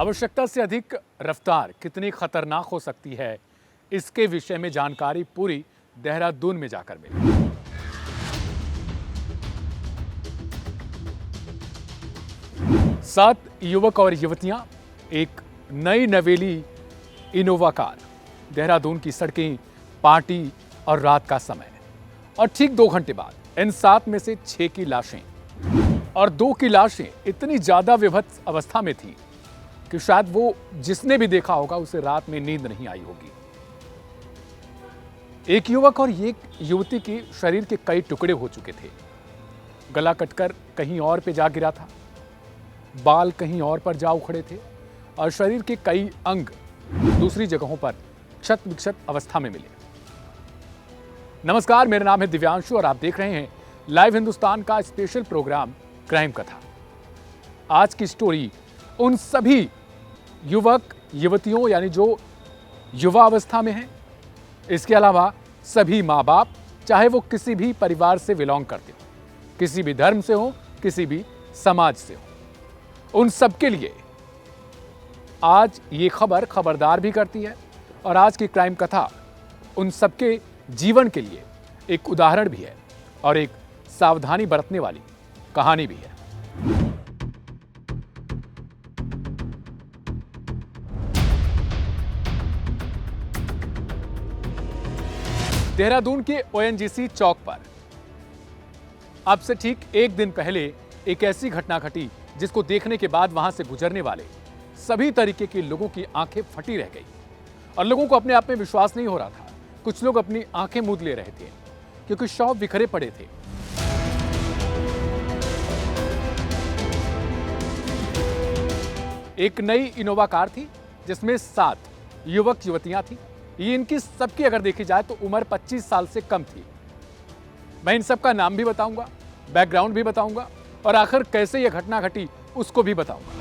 आवश्यकता से अधिक रफ्तार कितनी खतरनाक हो सकती है, इसके विषय में जानकारी पूरी देहरादून में जाकर मिली। 7 युवक और युवतियां एक नई नवेली इनोवा कार, देहरादून की सड़कें, पार्टी और रात का समय। और ठीक 2 घंटे बाद इन 7 में से 6 की लाशें और 2 की लाशें इतनी ज्यादा विभत्स अवस्था में थी कि शायद वो जिसने भी देखा होगा उसे रात में नींद नहीं आई होगी। एक युवक और एक युवती के शरीर के कई टुकड़े हो चुके थे। गला कटकर कहीं और पे जा गिरा था, बाल कहीं और पर जा उखड़े थे और शरीर के कई अंग दूसरी जगहों पर क्षत विक्षत अवस्था में मिले। नमस्कार, मेरा नाम है दिव्यांशु और आप देख रहे हैं लाइव हिंदुस्तान का स्पेशल प्रोग्राम क्राइम कथा। आज की स्टोरी उन सभी युवक युवतियों यानी जो युवा अवस्था में हैं, इसके अलावा सभी माँ बाप, चाहे वो किसी भी परिवार से बिलोंग करते हो, किसी भी धर्म से हो, किसी भी समाज से हो, उन सबके लिए आज ये खबर खबरदार भी करती है। और आज की क्राइम कथा उन सबके जीवन के लिए एक उदाहरण भी है और एक सावधानी बरतने वाली कहानी भी है। देहरादून के ओएनजीसी चौक पर अब से ठीक 1 दिन पहले एक ऐसी घटना घटी जिसको देखने के बाद वहां से गुजरने वाले सभी तरीके के लोगों की आंखें फटी रह गई और लोगों को अपने आप में विश्वास नहीं हो रहा था। कुछ लोग अपनी आंखें मूंद ले रहे थे क्योंकि शव बिखरे पड़े थे। एक नई इनोवा कार थी जिसमें 7 युवक युवतियां थी। ये इनकी सबकी अगर देखी जाए तो उम्र 25 साल से कम थी। मैं इन सबका नाम भी बताऊंगा, बैकग्राउंड भी बताऊंगा और आखिर कैसे यह घटना घटी उसको भी बताऊंगा।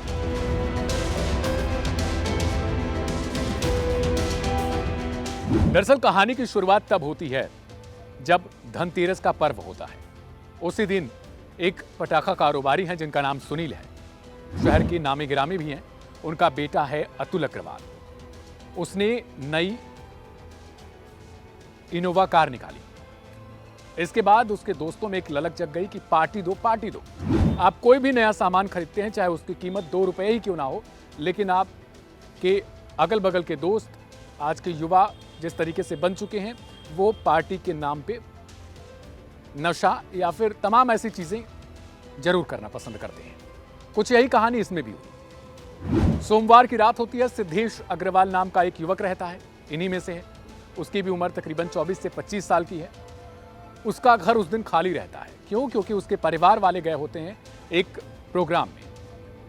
दरअसल कहानी की शुरुआत तब होती है जब धनतेरस का पर्व होता है। उसी दिन एक पटाखा कारोबारी हैं जिनका नाम सुनील है, शहर की नामी गिरामी भी हैं। उनका बेटा है अतुल अग्रवाल। उसने नई इनोवा कार निकाली। इसके बाद उसके दोस्तों में एक ललक जग गई कि पार्टी दो, पार्टी दो। आप कोई भी नया सामान खरीदते हैं, चाहे उसकी कीमत 2 रुपए ही क्यों ना हो, लेकिन आपके अगल बगल के दोस्त, आज के युवा जिस तरीके से बन चुके हैं, वो पार्टी के नाम पे नशा या फिर तमाम ऐसी चीजें जरूर करना पसंद करते हैं। कुछ यही कहानी इसमें भी हुई। सोमवार की रात होती है। सिद्धेश अग्रवाल नाम का एक युवक रहता है, इन्हीं में से है। उसकी भी उम्र तकरीबन 24 से 25 साल की है। उसका घर उस दिन खाली रहता है। क्यों? क्योंकि उसके परिवार वाले गए होते हैं एक प्रोग्राम में,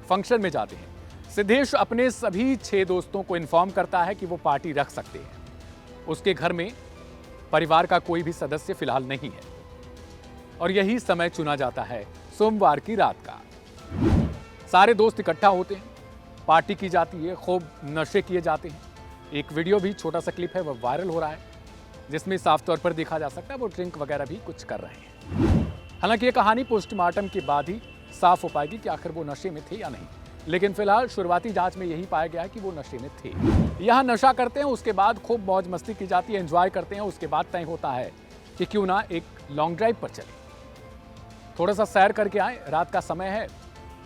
फंक्शन में जाते हैं। सिद्धेश अपने सभी 6 दोस्तों को इन्फॉर्म करता है कि वो पार्टी रख सकते हैं। उसके घर में परिवार का कोई भी सदस्य फिलहाल नहीं है और यही समय चुना जाता है सोमवार की रात का। सारे दोस्त इकट्ठा होते हैं, पार्टी की जाती है, खूब नशे किए जाते हैं। एक वीडियो भी, छोटा सा क्लिप है, वह वायरल हो रहा है जिसमें साफ तौर पर देखा जा सकता है वो ड्रिंक वगैरह भी कुछ कर रहे हैं। हालांकि ये कहानी पोस्टमार्टम के बाद ही साफ हो पाएगी कि आखिर वो नशे में थे या नहीं, लेकिन फिलहाल शुरुआती जांच में यही पाया गया है कि वो नशे में थे। यहाँ नशा करते हैं, उसके बाद खूब मौज मस्ती की जाती है, एंजॉय करते हैं। उसके बाद तय होता है कि क्यों ना एक लॉन्ग ड्राइव पर चले, थोड़ा सा सैर करके आए। रात का समय है,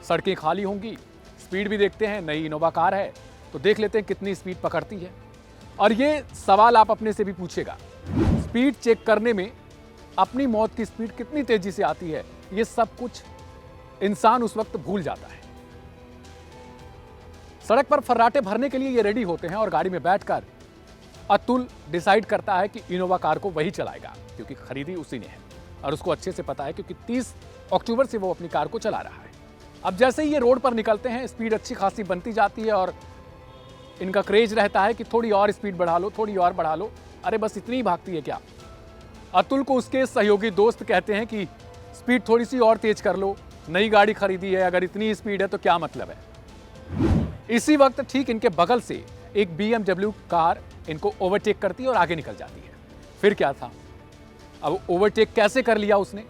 सड़कें खाली होंगी, स्पीड भी देखते हैं। नई इनोवा कार है तो देख लेते हैं कितनी स्पीड पकड़ती है। और ये सवाल आप अपने से भी पूछेगा, स्पीड चेक करने में अपनी मौत की स्पीड कितनी तेजी से आती है, ये सब कुछ इंसान उस वक्त भूल जाता है। सड़क पर फर्राटे भरने के लिए ये रेडी होते हैं और गाड़ी में बैठकर अतुल डिसाइड करता है कि इनोवा कार को वही चलाएगा क्योंकि खरीदी उसी ने है और उसको अच्छे से पता है क्योंकि 30 अक्टूबर से वो अपनी कार को चला रहा है। अब जैसे ही ये रोड पर निकलते हैं, स्पीड अच्छी खासी बनती जाती है और इनका क्रेज रहता है कि थोड़ी और स्पीड बढ़ा लो, थोड़ी और बढ़ा लो। अरे बस इतनी ही भागती है क्या? अतुल को उसके सहयोगी दोस्त कहते हैं कि स्पीड थोड़ी सी और तेज कर लो, नई गाड़ी खरीदी है, अगर इतनी स्पीड है तो क्या मतलब है। इसी वक्त ठीक इनके बगल से एक BMW कार इनको ओवरटेक करती है और आगे निकल जाती है। फिर क्या था, अब ओवरटेक कैसे कर लिया उसने,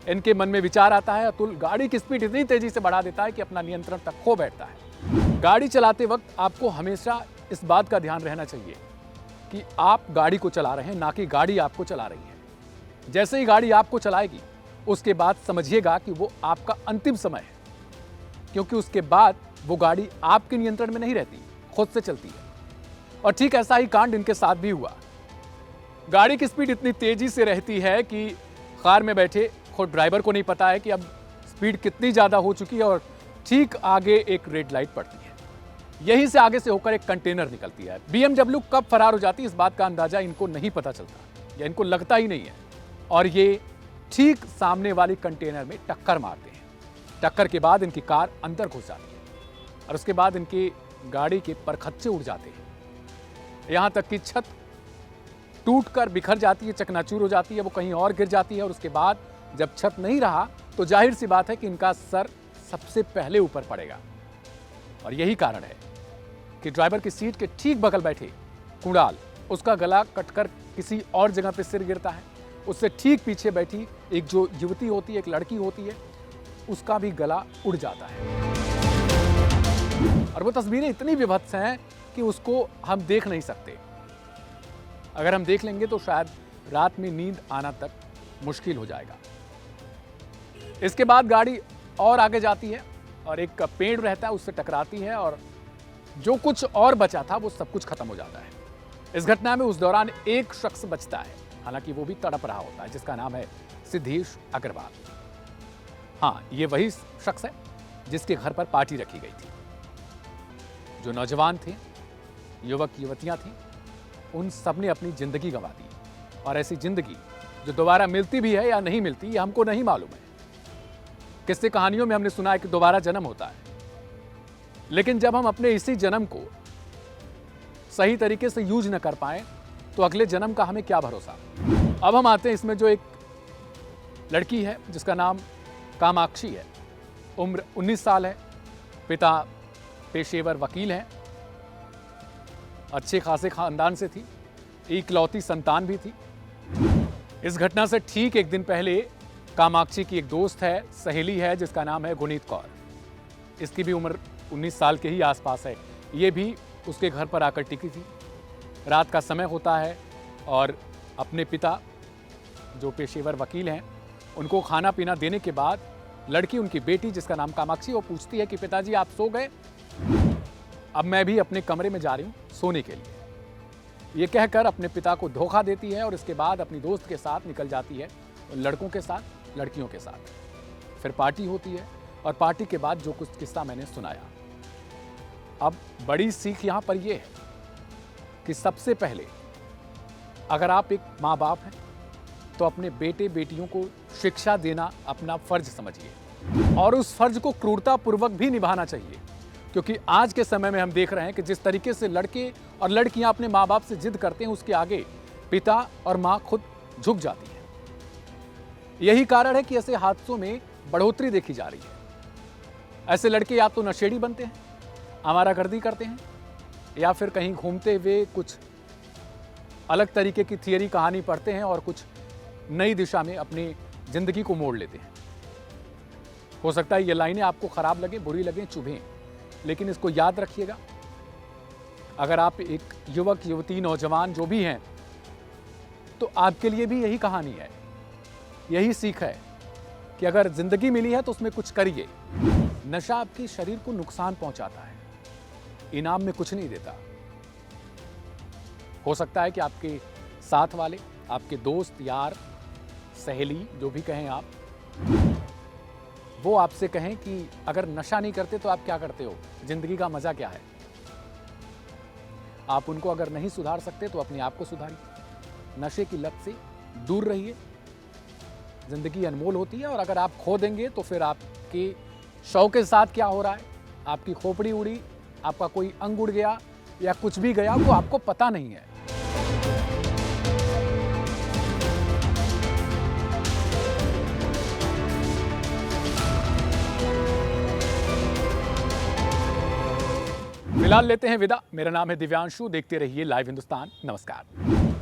इनके मन में विचार आता है, अतुल गाड़ी की स्पीड इतनी तेजी से बढ़ा देता है कि अपना नियंत्रण तक खो बैठता है। गाड़ी चलाते वक्त आपको हमेशा इस बात का ध्यान रहना चाहिए कि आप गाड़ी को चला रहे हैं, ना कि गाड़ी आपको चला रही है। जैसे ही गाड़ी आपको चलाएगी उसके बाद समझिएगा कि वो आपका अंतिम समय है, क्योंकि उसके बाद वो गाड़ी आपके नियंत्रण में नहीं रहती, खुद से चलती है। और ठीक ऐसा ही कांड इनके साथ भी हुआ। गाड़ी की स्पीड इतनी तेजी से रहती है कि कार में बैठे खुद ड्राइवर को नहीं पता है कि अब स्पीड कितनी ज़्यादा हो चुकी है और ठीक आगे एक रेड लाइट पड़ती है। यहीं से आगे से होकर एक कंटेनर निकलती है। BMW कब फरार हो जाती है इस बात का अंदाजा इनको नहीं पता चलता, या इनको लगता ही नहीं है, और ये ठीक सामने वाली कंटेनर में टक्कर मारते हैं। टक्कर के बाद इनकी कार अंदर घुस जाती है और उसके बाद इनकी गाड़ी के परखच्चे उड़ जाते हैं। यहाँ तक कि छत टूटकर बिखर जाती है, चकनाचूर हो जाती है, वो कहीं और गिर जाती है। और उसके बाद जब छत नहीं रहा तो जाहिर सी बात है कि इनका सर सबसे पहले ऊपर पड़ेगा। और यही कारण है कि ड्राइवर की सीट के ठीक बगल बैठे कुणाल, उसका गला कटकर किसी और जगह पे सिर गिरता है। उससे ठीक पीछे बैठी एक जो युवती होती है, एक लड़की होती है, उसका भी गला उड़ जाता है। और वो तस्वीरें इतनी विभत्स हैं कि उसको हम देख नहीं सकते। अगर हम देख लेंगे तो शायद रात में नींद आना तक मुश्किल हो जाएगा। इसके बाद गाड़ी और आगे जाती है और एक पेड़ रहता है, उससे टकराती है और जो कुछ और बचा था वो सब कुछ खत्म हो जाता है। इस घटना में उस दौरान एक शख्स बचता है, हालांकि वो भी तड़प रहा होता है, जिसका नाम है सिद्धेश अग्रवाल। हाँ, ये वही शख्स है जिसके घर पर पार्टी रखी गई थी। जो नौजवान थे, युवक युवतियां थी, उन सब ने अपनी जिंदगी गंवा दी। और ऐसी जिंदगी जो दोबारा मिलती भी है या नहीं मिलती, ये हमको नहीं मालूम है। किस्से कहानियों में हमने सुना है कि दोबारा जन्म होता है, लेकिन जब हम अपने इसी जन्म को सही तरीके से यूज न कर पाए तो अगले जन्म का हमें क्या भरोसा। अब हम आते हैं इसमें जो एक लड़की है जिसका नाम कामाक्षी है, उम्र 19 साल है, पिता पेशेवर वकील हैं, अच्छे खासे खानदान से थी, इकलौती संतान भी थी। इस घटना से ठीक एक दिन पहले कामाक्षी की एक दोस्त है, सहेली है, जिसका नाम है गुनीत कौर। इसकी भी उम्र 19 साल के ही आसपास है। ये भी उसके घर पर आकर टिकी थी। रात का समय होता है और अपने पिता जो पेशेवर वकील हैं उनको खाना पीना देने के बाद लड़की, उनकी बेटी जिसका नाम कामाक्षी, वो पूछती है कि पिताजी आप सो गए, अब मैं भी अपने कमरे में जा रही हूँ सोने के लिए। ये कहकर अपने पिता को धोखा देती है और इसके बाद अपनी दोस्त के साथ निकल जाती है, लड़कों के साथ, लड़कियों के साथ। फिर पार्टी होती है और पार्टी के बाद जो कुछ किस्सा मैंने सुनाया। अब बड़ी सीख यहाँ पर यह है कि सबसे पहले अगर आप एक माँ बाप हैं तो अपने बेटे बेटियों को शिक्षा देना अपना फर्ज समझिए और उस फर्ज को क्रूरतापूर्वक भी निभाना चाहिए, क्योंकि आज के समय में हम देख रहे हैं कि जिस तरीके से लड़के और लड़कियां अपने माँ बाप से जिद करते हैं, उसके आगे पिता और माँ खुद झुक जाती है। यही कारण है कि ऐसे हादसों में बढ़ोतरी देखी जा रही है। ऐसे लड़के या तो नशेड़ी बनते हैं, आवारागर्दी करते हैं, या फिर कहीं घूमते हुए कुछ अलग तरीके की थियरी कहानी पढ़ते हैं और कुछ नई दिशा में अपनी जिंदगी को मोड़ लेते हैं। हो सकता है ये लाइनें आपको खराब लगे, बुरी लगे, चुभें, लेकिन इसको याद रखिएगा। अगर आप एक युवक युवती नौजवान जो भी हैं तो आपके लिए भी यही कहानी है, यही सीख है कि अगर जिंदगी मिली है तो उसमें कुछ करिए। नशा आपके शरीर को नुकसान पहुंचाता है, इनाम में कुछ नहीं देता। हो सकता है कि आपके साथ वाले, आपके दोस्त, यार, सहेली, जो भी कहें आप, वो आपसे कहें कि अगर नशा नहीं करते तो आप क्या करते हो, जिंदगी का मजा क्या है। आप उनको अगर नहीं सुधार सकते तो अपने आप को सुधारिए, नशे की लत से दूर रहिए। जिंदगी अनमोल होती है और अगर आप खो देंगे तो फिर आपके शव के साथ क्या हो रहा है, आपकी खोपड़ी उड़ी, आपका कोई अंग उड़ गया या कुछ भी गया, वो आपको पता नहीं है। फिलहाल लेते हैं विदा। मेरा नाम है दिव्यांशु। देखते रहिए लाइव हिंदुस्तान। नमस्कार।